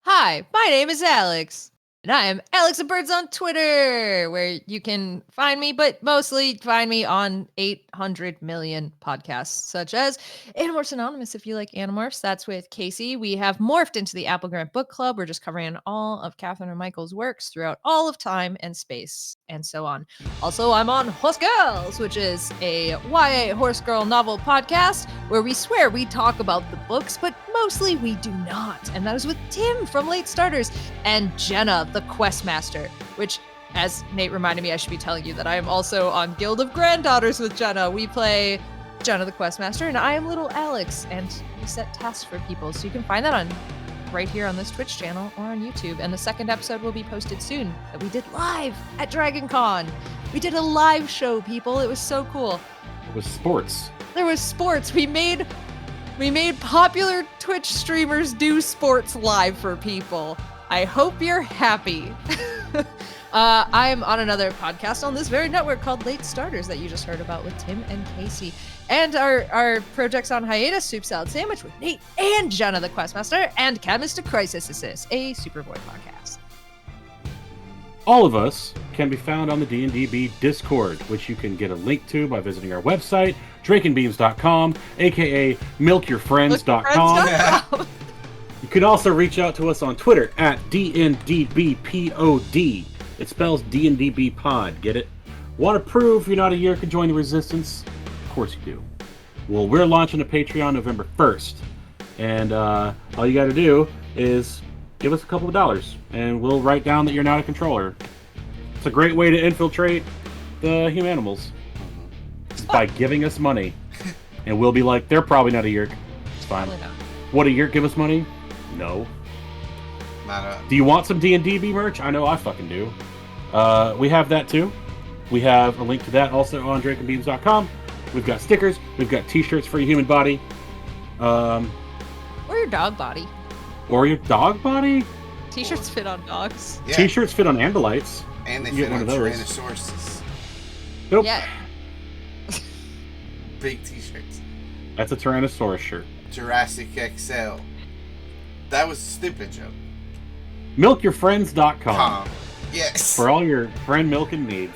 Hi, my name is Alex, and I am Alex and Birds on Twitter, where you can find me, but mostly find me on 800 million podcasts, such as Animorphs Anonymous, if you like Animorphs. That's with Casey. We have morphed into the Apple Grant Book Club. We're just covering all of Catherine and Michael's works throughout all of time and space, and so on. Also, I'm on Horse Girls, which is a YA horse girl novel podcast, where we swear we talk about the books, but mostly we do not. And that is with Tim from Late Starters and Jenna, the Questmaster, which, as Nate reminded me, I should be telling you that I am also on Guild of Granddaughters with Jenna. We play Jenna, the Questmaster, and I am little Alex, and we set tasks for people. So you can find that on right here on this Twitch channel or on YouTube. And the second episode will be posted soon that we did live at Dragon Con. We did a live show, people. It was so cool. It was sports. There was sports. We made popular Twitch streamers do sports live for people. I hope you're happy. I'm on another podcast on this very network called Late Starters that you just heard about with Tim and Casey. And our projects on hiatus, Soup Salad Sandwich with Nate and Jenna the Questmaster, and Chemist to Crisis Assist, a Superboy podcast. All of us can be found on the D&DB Discord, which you can get a link to by visiting our website, draconbeams.com, aka milkyourfriends.com. You can also reach out to us on Twitter at D&DBPOD. It spells D&DB pod, get it? Want to prove you're not a Yeerk and join the resistance? Of course you do. Well, we're launching a Patreon November 1st. And all you got to do is give us a couple of dollars, and we'll write down that you're not a controller. It's a great way to infiltrate the Humanimals. It's by giving us money. And we'll be like, they're probably not a Yeerk. It's fine. Would a Yeerk give us money? No. Do you want some D&DB merch? I know I fucking do. We have that too. We have a link to that also on draconbeams.com. We've got stickers. We've got t-shirts for your human body. Or your dog body. Or your dog body? T-shirts fit on dogs. Yeah. T-shirts fit on Andalites. And they fit on Tyrannosauruses. Nope. Yeah. Big t-shirts. That's a Tyrannosaurus shirt. Jurassic XL. That was a stupid joke. Milkyourfriends.com. Yes. For all your friend milking needs.